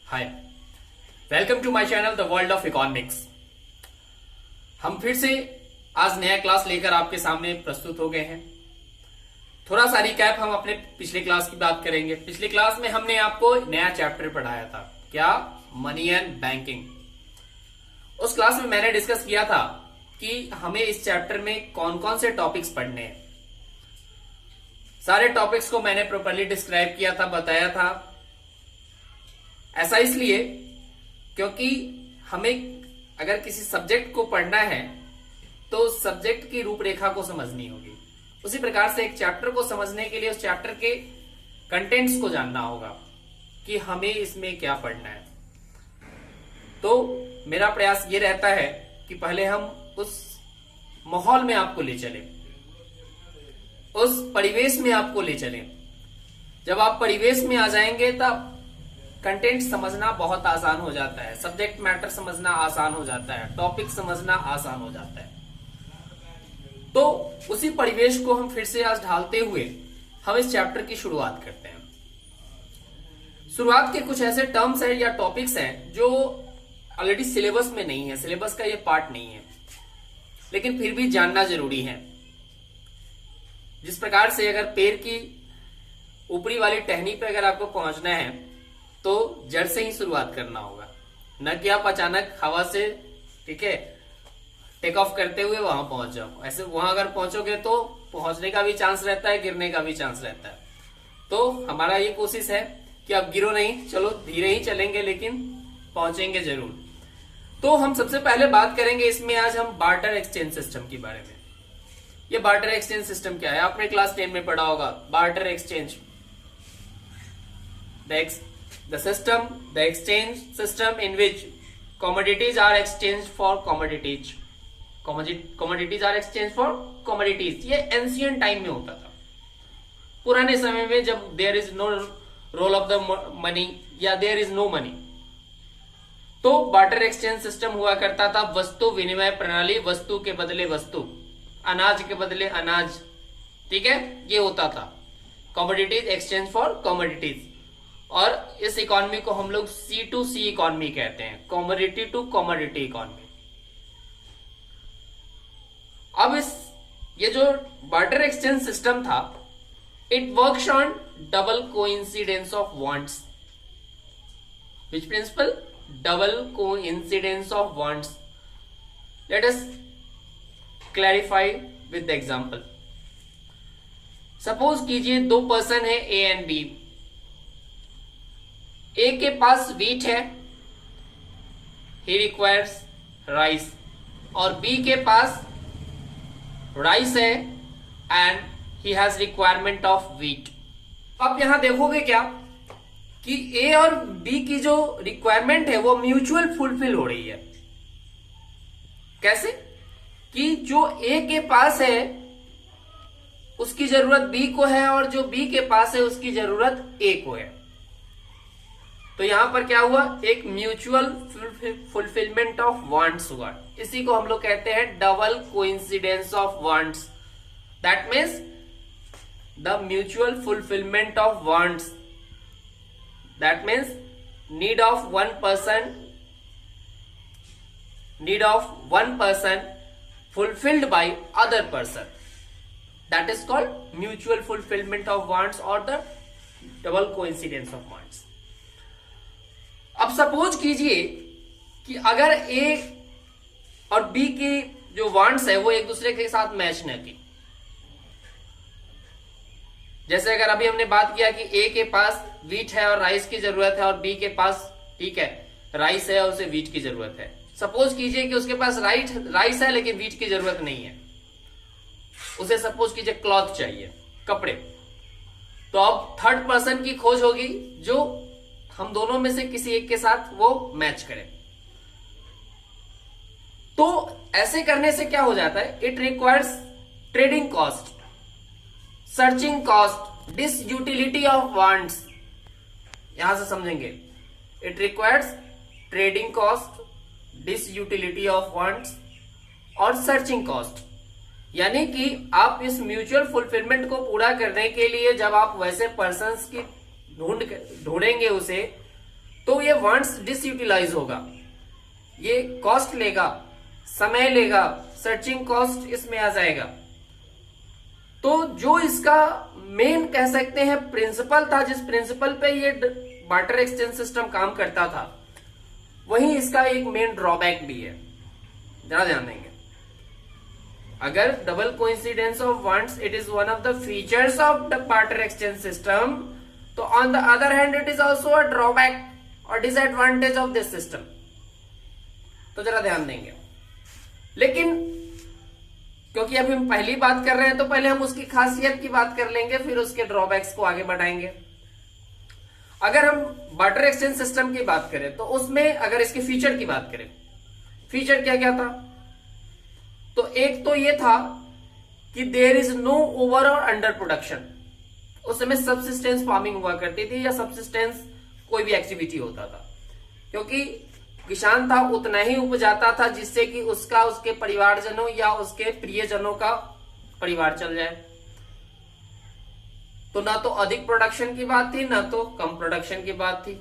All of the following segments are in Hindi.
Hi, welcome to my channel the world of economics. हम फिर से आज नया क्लास लेकर आपके सामने प्रस्तुत हो गए हैं। थोड़ा सा रिकैप हम अपने पिछले क्लास की बात करेंगे। पिछले क्लास में हमने आपको नया चैप्टर पढ़ाया था, क्या? Money and banking. उस क्लास में मैंने डिस्कस किया था कि हमें इस चैप्टर में कौन कौन से टॉपिक्स पढ़ने हैं। सारे टॉपिक्स को मैंने प्रॉपर्ली डिस्क्राइब किया था, बताया था। ऐसा इसलिए क्योंकि हमें अगर किसी सब्जेक्ट को पढ़ना है तो सब्जेक्ट की रूपरेखा को समझनी होगी। उसी प्रकार से एक चैप्टर को समझने के लिए उस चैप्टर के कंटेंट्स को जानना होगा कि हमें इसमें क्या पढ़ना है। तो मेरा प्रयास ये रहता है कि पहले हम उस माहौल में आपको ले चलें, उस परिवेश में आपको ले चलें। जब आप परिवेश में आ जाएंगे तब कंटेंट समझना बहुत आसान हो जाता है, सब्जेक्ट मैटर समझना आसान हो जाता है, टॉपिक समझना आसान हो जाता है। तो उसी परिवेश को हम फिर से आज ढालते हुए हम इस चैप्टर की शुरुआत करते हैं। शुरुआत के कुछ ऐसे टर्म्स हैं या टॉपिक्स हैं जो ऑलरेडी सिलेबस में नहीं है, सिलेबस का ये पार्ट नहीं है, लेकिन फिर भी जानना जरूरी है। जिस प्रकार से अगर पैर की ऊपरी वाली टहनी पे अगर आपको पहुंचना है तो जड़ से ही शुरुआत करना होगा, न कि आप अचानक हवा से टेक ऑफ करते हुए वहां पहुंच जाओ। ऐसे वहां अगर पहुंचोगे तो पहुंचने का भी चांस रहता है, गिरने का भी चांस रहता है। तो हमारा ये कोशिश है कि आप गिरो नहीं, चलो धीरे ही चलेंगे लेकिन पहुंचेंगे जरूर। तो हम सबसे पहले बात करेंगे इसमें आज हम बार्टर एक्सचेंज सिस्टम के बारे में। ये बार्टर एक्सचेंज सिस्टम क्या है? आपने क्लास 10 में पढ़ा होगा। Barter exchange, the exchange system in which commodities are exchanged for commodities. Commodities are exchanged for commodities. ये एंशियंट टाइम में होता था, पुराने समय में, जब there is no role of the money या देयर इज नो मनी। तो बार्टर एक्सचेंज सिस्टम हुआ करता था, वस्तु विनिमय प्रणाली, वस्तु के बदले वस्तु, अनाज के बदले अनाज। ठीक है, ये होता था कमोडिटीज एक्सचेंज फॉर कमोडिटीज। और इस इकोनॉमी को हम लोग C2C इकोनॉमी कहते हैं, कमोडिटी टू कमोडिटी इकोनॉमी। अब ये जो बार्टर एक्सचेंज सिस्टम था, it works on double coincidence of wants. Which principle? Double coincidence of wants. Let us clarify with the example. Suppose कीजिए दो पर्सन है, ए एंड बी। ए के पास वीट है, ही रिक्वायर्स राइस, और बी के पास राइस है and he has requirement of wheat. अब यहां देखोगे क्या कि ए और बी की जो रिक्वायरमेंट है वो म्यूचुअल फुलफिल हो रही है। कैसे? कि जो ए के पास है उसकी जरूरत बी को है, और जो बी के पास है उसकी जरूरत ए को है। तो यहां पर क्या हुआ? एक म्यूचुअल फुलफिलमेंट ऑफ वांट्स हुआ। इसी को हम लोग कहते हैं double coincidence of wants. That means the mutual fulfilment of wants, that means need of one person fulfilled by other person, that is called mutual fulfillment of wants or the double coincidence of wants. अब सपोज कीजिए कि अगर ए और बी की जो वांट्स है वो एक दूसरे के साथ मैच न की। जैसे अगर अभी हमने बात किया कि ए के पास वीट है और राइस की जरूरत है, और बी के पास राइस है और उसे वीट की जरूरत है। सपोज कीजिए कि उसके पास राइस है लेकिन वीट की जरूरत नहीं है, उसे सपोज कीजिए क्लॉथ चाहिए, कपड़े। तो अब थर्ड पर्सन की खोज होगी जो हम दोनों में से किसी एक के साथ वो मैच करे। तो ऐसे करने से क्या हो जाता है? It requires trading cost, searching cost, disutility of wants. यहां से समझेंगे, it requires trading cost, disutility of wants और सर्चिंग कॉस्ट। यानी कि आप इस म्यूचुअल फुलफिलमेंट को पूरा करने के लिए जब आप वैसे पर्सन्स की ढूंढेंगे उसे, तो ये वांट्स डिसयूटिलाइज होगा, ये कॉस्ट लेगा, समय लेगा, सर्चिंग कॉस्ट इसमें आ जाएगा। तो जो इसका मेन कह सकते हैं प्रिंसिपल था, जिस प्रिंसिपल पे ये बार्टर एक्सचेंज सिस्टम काम करता था, वही इसका एक मेन ड्रॉबैक भी है। जरा ध्यान देंगे, अगर double coincidence of wants it is one of the features of the barter exchange system, तो on the other hand it is also a drawback और डिसएडवांटेज ऑफ दिस सिस्टम। तो जरा ध्यान देंगे, लेकिन क्योंकि अभी हम पहली बात कर रहे हैं तो पहले हम उसकी खासियत की बात कर लेंगे, फिर उसके ड्रॉबैक्स को आगे बढ़ाएंगे। अगर हम बार्टर एक्सचेंज सिस्टम की बात करें तो उसमें अगर इसके फीचर की बात करें, फीचर क्या क्या था, तो एक तो ये था कि देयर इज नो ओवर और अंडर प्रोडक्शन। उस समय सबसिस्टेंस फार्मिंग हुआ करती थी या सबसिस्टेंस कोई भी एक्टिविटी होता था, क्योंकि किसान था उतना ही उपजाता था जिससे कि उसका, उसके परिवारजनों या उसके प्रियजनों का परिवार चल जाए। तो ना तो अधिक प्रोडक्शन की बात थी, ना तो कम प्रोडक्शन की बात थी।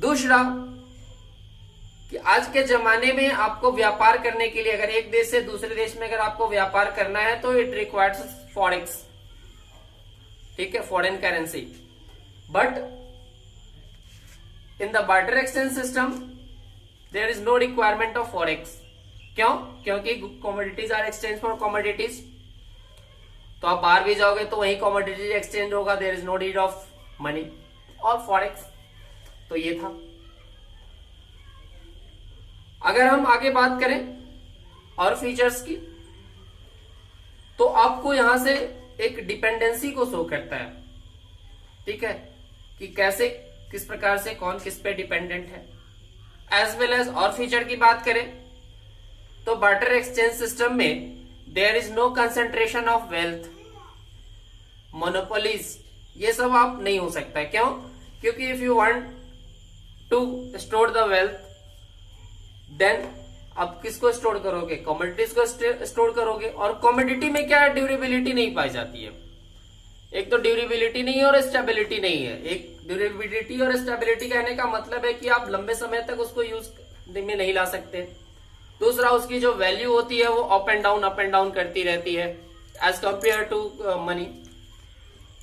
दूसरा कि आज के जमाने में आपको व्यापार करने के लिए, अगर एक देश से दूसरे देश में अगर आपको व्यापार करना है तो इट रिक्वायर्स फॉरेक्स, ठीक है, foreign currency. But in the barter exchange system there is no requirement of forex. क्यों? क्योंकि commodities are exchange for commodities. तो आप बाहर भी जाओगे तो वही कमोडिटीज एक्सचेंज होगा, there is no need of money और फॉरेक्स। तो ये था। अगर हम आगे बात करें और फीचर्स की, तो आपको यहां से एक डिपेंडेंसी को शो करता है, ठीक है, कि कैसे, किस प्रकार से कौन किस पे डिपेंडेंट है। एज वेल एज और फीचर की बात करें तो बार्टर एक्सचेंज सिस्टम में there is no concentration of wealth, monopolies, ये सब आप नहीं हो सकता है। क्यों? क्योंकि if you want to store the wealth, then आप किसको स्टोर करोगे? कमोडिटीज को स्टोर करोगे। और कमोडिटी में क्या है, ड्यूरेबिलिटी नहीं पाई जाती है। एक तो ड्यूरेबिलिटी नहीं है और स्टेबिलिटी नहीं है। एक ड्यूरेबिलिटी और स्टेबिलिटी कहने का मतलब है कि आप लंबे समय तक उसको यूज में नहीं ला सकते। दूसरा, उसकी जो वैल्यू होती है वो अप एंड डाउन करती रहती है एज कंपेयर टू मनी।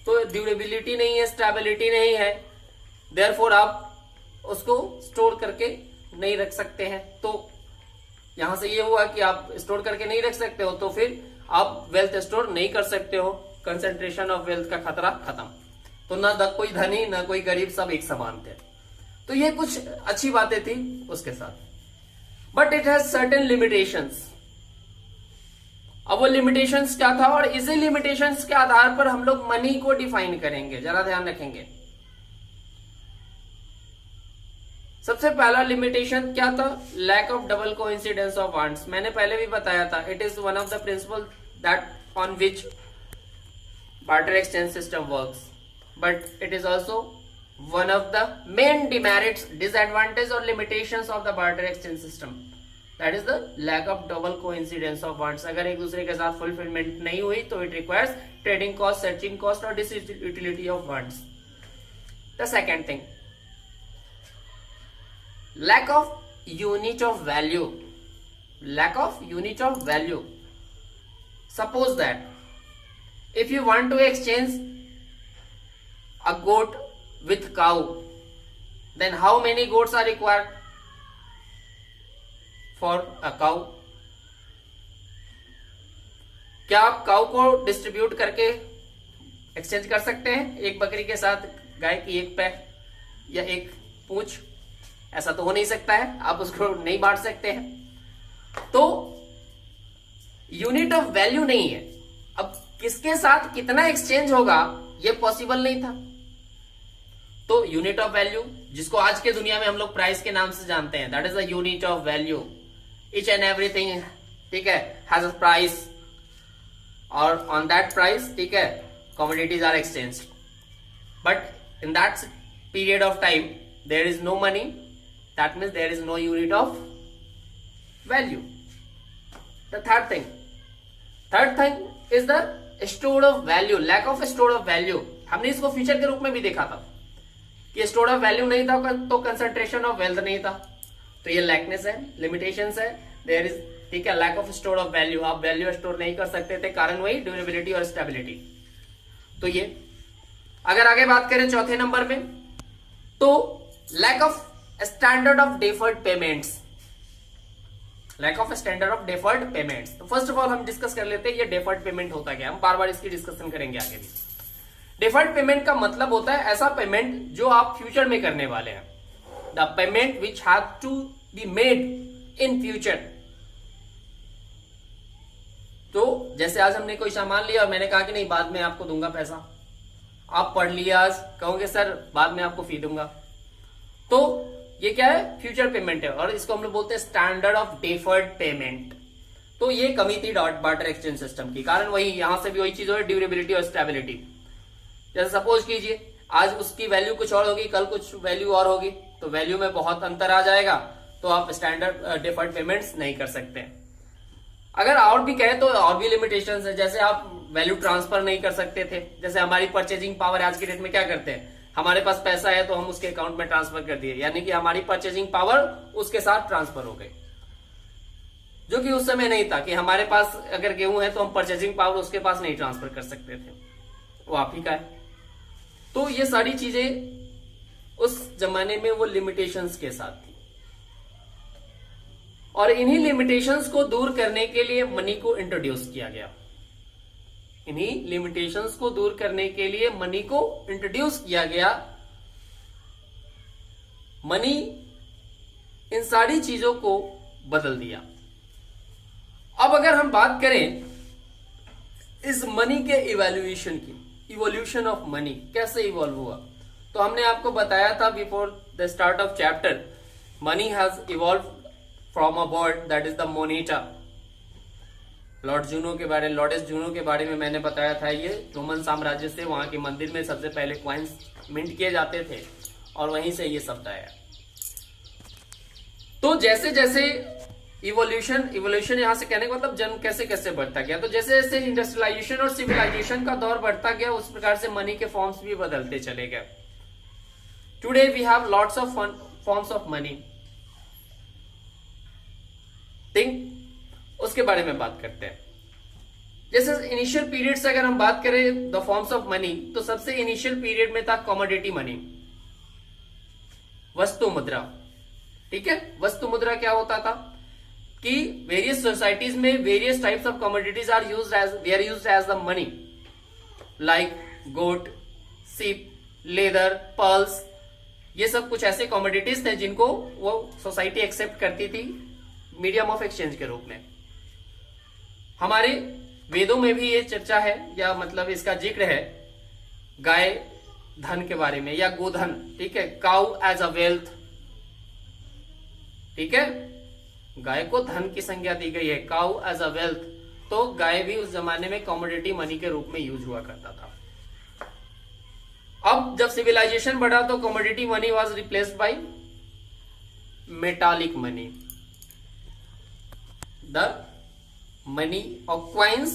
तो ड्यूरेबिलिटी नहीं है, स्टेबिलिटी नहीं है, देयरफॉर आप उसको स्टोर करके नहीं रख सकते हैं। तो यहां से ये हुआ कि आप स्टोर करके नहीं रख सकते हो, तो फिर आप वेल्थ स्टोर नहीं कर सकते हो। कंसेंट्रेशन ऑफ वेल्थ का खतरा खत्म। तो ना कोई धनी ना कोई गरीब, सब एक समान थे। तो ये कुछ अच्छी बातें थी उसके साथ। But it has certain limitations. अब वो लिमिटेशंस क्या था और इसी लिमिटेशंस के आधार पर हम लोग मनी को डिफाइन करेंगे। जरा ध्यान रखेंगे, सबसे पहला लिमिटेशन क्या था? Lack of double coincidence of wants. मैंने पहले भी बताया था, it is one of the principle that on which barter exchange system works, but it is also one of the main demerits, disadvantage और limitations of the barter exchange system, that is the lack of double coincidence of wants. अगर एक दूसरे के साथ फुलफिलमेंट नहीं हुई तो it requires trading cost, searching cost और disutility of wants. The second thing, lack of unit of value. Lack of unit of value. Suppose that if you want to exchange a goat with cow, then how many goats are required for a cow? क्या आप काउ को डिस्ट्रीब्यूट करके एक्सचेंज कर सकते हैं? एक बकरी के साथ गाय की एक पैर या एक पूंछ, ऐसा तो हो नहीं सकता है, आप उसको नहीं बांट सकते हैं। तो यूनिट ऑफ वैल्यू नहीं है। अब किसके साथ कितना एक्सचेंज होगा ये पॉसिबल नहीं था। तो यूनिट ऑफ वैल्यू, जिसको आज के दुनिया में हम लोग प्राइस के नाम से जानते हैं, that is the unit of value. Each and everything, ठीक है, हैज अ प्राइस और ऑन दैट प्राइस, ठीक है, commodities are exchange. But in that period of time there is no money, that means there is no unit of value. The third thing is the store of value, lack of store of value. हमने इसको फीचर के रूप में भी देखा था। कि स्टोर ऑफ वैल्यू नहीं था तो कंसंट्रेशन ऑफ वेल्थ नहीं था, तो ये लैकनेस है, लिमिटेशंस है, देयर इज, ठीक है, lack of store of value, आप वैल्यू स्टोर नहीं कर सकते थे, कारण वही ड्यूरेबिलिटी और स्टेबिलिटी। तो ये अगर आगे बात करें चौथे नंबर में, तो lack of standard of deferred payments, lack of standard of deferred payments. तो फर्स्ट ऑफ ऑल हम डिस्कस कर लेते हैं ये डिफर्ड पेमेंट होता क्या है, हम बार बार इसकी डिस्कशन करेंगे आगे भी। डिफर्ड पेमेंट का मतलब होता है ऐसा पेमेंट जो आप फ्यूचर में करने वाले हैं, the payment which have to be made in future. तो जैसे आज हमने कोई सामान लिया और मैंने कहा कि नहीं बाद में आपको दूंगा पैसा, आप पढ़ लिया आज, कहोगे सर बाद में आपको फी दूंगा, तो ये क्या है, फ्यूचर पेमेंट है, और इसको हम लोग बोलते हैं स्टैंडर्ड ऑफ डिफर्ड पेमेंट। तो ये कमी थी बार्टर एक्सचेंज सिस्टम की, कारण वही यहां से भी वही चीज हो, ड्यूरेबिलिटी और स्टेबिलिटी। जैसे सपोज कीजिए आज उसकी वैल्यू कुछ और होगी, कल कुछ वैल्यू और होगी, तो वैल्यू में बहुत अंतर आ जाएगा, तो आप स्टैंडर्ड डिफर्ड पेमेंट्स नहीं कर सकते। अगर और भी कहे तो और भी लिमिटेशंस है, जैसे आप वैल्यू ट्रांसफर नहीं कर सकते थे। जैसे हमारी परचेजिंग पावर आज की डेट में क्या करते हैं, हमारे पास पैसा है तो हम उसके अकाउंट में ट्रांसफर कर दिए, यानी कि हमारी परचेजिंग पावर उसके साथ ट्रांसफर हो गई, जो कि उस समय नहीं था कि हमारे पास अगर गेहूं है तो हम परचेजिंग पावर उसके पास नहीं ट्रांसफर कर सकते थे, वो आप ही का है। तो ये सारी चीजें उस जमाने में वो लिमिटेशंस के साथ थी, और इन्हीं लिमिटेशंस को दूर करने के लिए मनी को इंट्रोड्यूस किया गया। इन्हीं लिमिटेशंस को दूर करने के लिए मनी को इंट्रोड्यूस किया गया। मनी इन सारी चीजों को बदल दिया। अब अगर हम बात करें इस मनी के इवैल्यूएशन की, इवोल्यूशन ऑफ मनी कैसे इवॉल्व हुआ, तो हमने आपको बताया था before the start of chapter, money has evolve from a word that is the Moneta. लॉर्डेस जूनो के बारे में मैंने बताया था, ये रोमन साम्राज्य से वहां के मंदिर में सबसे पहले कॉइन्स मिंट किए जाते थे, और वहीं से ये शब्द आया। तो जैसे जैसे इवोल्यूशन यहां से कहने का मतलब जन्म कैसे कैसे बढ़ता गया, तो जैसे जैसे इंडस्ट्रियलाइजेशन और सिविलाइजेशन का दौर बढ़ता गया, उस प्रकार से मनी के फॉर्म्स भी बदलते चले गए। Today we have lots of forms of money. Think उसके बारे में बात करते हैं। जैसे इनिशियल पीरियड से अगर हम बात करें द फॉर्म्स ऑफ मनी, तो सबसे इनिशियल पीरियड में था कमोडिटी मनी, वस्तु मुद्रा। ठीक है, वस्तु मुद्रा क्या होता था कि वेरियस सोसाइटीज में various types of commodities are used as the money, like goat, sheep, leather, pearls, ये सब कुछ ऐसे कमोडिटीज थे जिनको वो सोसाइटी एक्सेप्ट करती थी मीडियम ऑफ एक्सचेंज के रूप में। हमारे वेदों में भी ये चर्चा है, या मतलब इसका जिक्र है गाय धन के बारे में, या गोधन, ठीक है, काउ एज अ वेल्थ। ठीक है, गाय को धन की संज्ञा दी गई है, काउ एज अ वेल्थ। तो गाय भी उस जमाने में कमोडिटी मनी के रूप में यूज हुआ करता था। अब जब सिविलाइजेशन बढ़ा तो commodity money was replaced by metallic money, the money of coins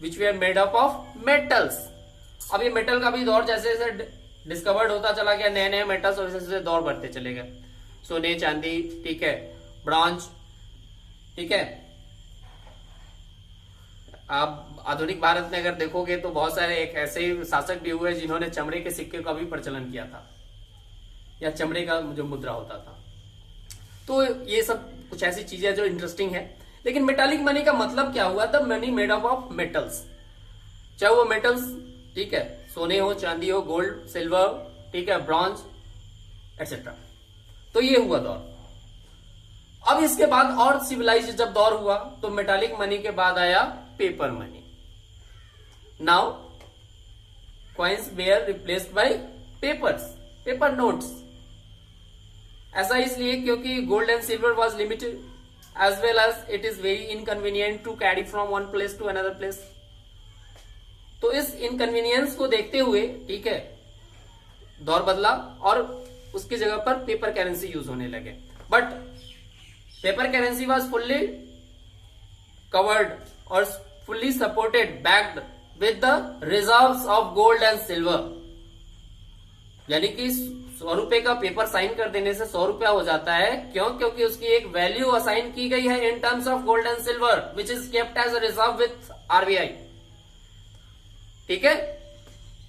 which we are made up of metals. अब ये मेटल का भी दौर जैसे जैसे डिस्कवर्ड होता चला गया, नए नए मेटल्स, वैसे वैसे दौर बढ़ते चले गए। सोने, चांदी, ठीक है, ब्रॉन्ज, ठीक है। आप आधुनिक भारत में अगर देखोगे तो बहुत सारे एक ऐसे शासक भी हुए जिन्होंने चमड़े के सिक्के का भी प्रचलन किया था, या चमड़े का जो मुद्रा होता था। तो ये सब कुछ ऐसी चीजें जो इंटरेस्टिंग है। लेकिन मेटालिक मनी का मतलब क्या हुआ? The money made up of metals, चाहे वो मेटल्स, ठीक है, सोने हो, चांदी हो, गोल्ड, सिल्वर, ठीक है, ब्रॉन्ज एक्सेट्रा। तो ये हुआ दौर। अब इसके बाद और सिविलाइज जब दौर हुआ तो मेटालिक मनी के बाद आया paper money. Now coins were replaced by papers, paper notes. ऐसा इसलिए क्योंकि gold and silver was limited as well as it is very inconvenient to carry from one place to another place। तो इस इनकन्वीनियंस को देखते हुए, ठीक है, दौर बदला और उसकी जगह पर पेपर करेंसी यूज होने लगे। But paper currency was fully covered और fully supported, backed with the reserves of gold and silver. यानी कि 100 रुपए का पेपर साइन कर देने से 100 रुपया हो जाता है। क्यों? क्योंकि उसकी एक वैल्यू असाइन की गई है in terms of gold and silver which is kept as a reserve with RBI. ठीक है,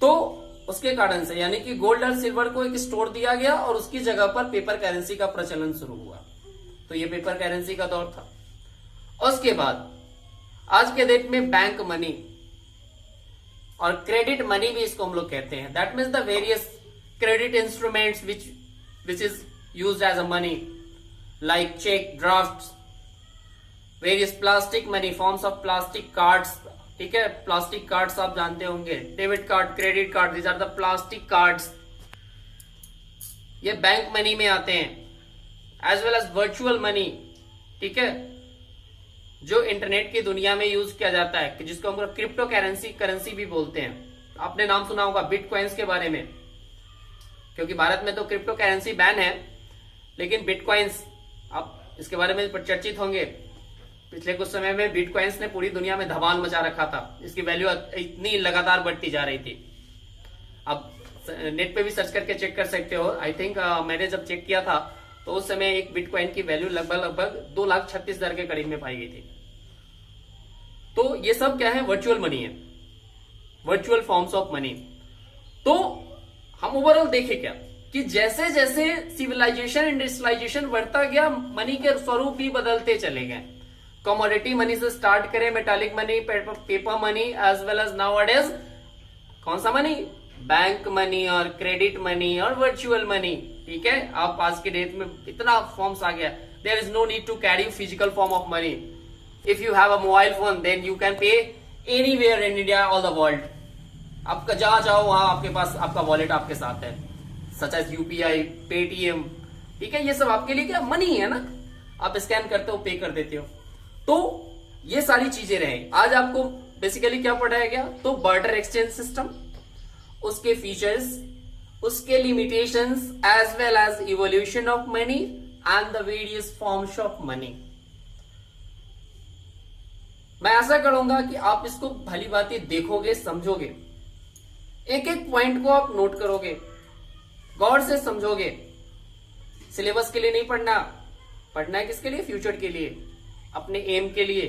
तो उसके कारण से यानी कि गोल्ड और सिल्वर को एक स्टोर दिया गया और उसकी जगह पर पेपर करेंसी का प्रचलन शुरू हुआ। तो ये पेपर करेंसी का दौर था। उसके बाद आज के डेट में बैंक मनी और क्रेडिट मनी भी इसको हम लोग कहते हैं। That means the various credit instruments which is used as a money like cheque, drafts, various plastic money, forms of plastic cards. ठीक है, प्लास्टिक कार्ड्स आप जानते होंगे, debit card, credit card, these are the plastic cards. ये बैंक मनी में आते हैं। As well as virtual money. ठीक है, जो इंटरनेट की दुनिया में यूज किया जाता है, जिसको हम क्रिप्टो करेंसी भी बोलते हैं। आपने नाम सुना होगा बिटकॉइंस के बारे में, क्योंकि भारत में तो क्रिप्टो करेंसी बैन है, लेकिन बिटकॉइंस आप इसके बारे में चर्चित होंगे। पिछले कुछ समय में बिटकॉइंस ने पूरी दुनिया में धमाल मचा रखा था। इसकी वैल्यू इतनी लगातार बढ़ती जा रही थी। अब नेट पे भी सर्च करके चेक कर सकते हो। आई थिंक मैंने जब चेक किया था तो उस समय एक बिटकॉइन की वैल्यू लगभग 2,36,000 के करीब में पाई गई थी। तो ये सब क्या है? वर्चुअल मनी है, वर्चुअल फॉर्म्स ऑफ मनी। तो हम ओवरऑल देखें क्या कि जैसे जैसे सिविलाइजेशन इंडस्ट्रियलाइजेशन बढ़ता गया, मनी के स्वरूप भी बदलते चले गए। कमोडिटी मनी से स्टार्ट करें, metallic money, paper money, as well as nowadays कौन सा मनी? बैंक मनी और क्रेडिट मनी और वर्चुअल मनी। ठीक है, आप आज के डेट में इतना फॉर्म्स आ गया, there is no need to carry physical form of money. If you have a mobile phone then you can pay anywhere in India all the world. आपका जहां जाओ वहां आपके पास आपका वॉलेट आपके साथ है, सच एज यूपीआई, पेटीएम। ठीक है, ये सब आपके लिए क्या? मनी है ना, आप स्कैन करते हो, पे कर देते हो। तो ये सारी चीजें रहे। आज आपको बेसिकली क्या पढ़ाया गया? तो बार्टर एक्सचेंज सिस्टम, उसके फीचर्स, उसके limitations, as well as evolution of money and the various forms of money. मैं आशा करूंगा कि आप इसको भली भांति देखोगे, समझोगे, एक एक पॉइंट को आप नोट करोगे, गौर से समझोगे। सिलेबस के लिए नहीं पढ़ना, पढ़ना है किसके लिए? फ्यूचर के लिए, अपने एम के लिए।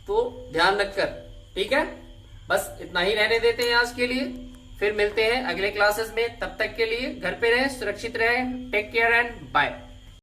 तो ध्यान रखकर, ठीक है, बस इतना ही रहने देते हैं आज के लिए। फिर मिलते हैं अगले क्लासेस में। तब तक के लिए घर पे रहें, सुरक्षित रहें। Take care and bye.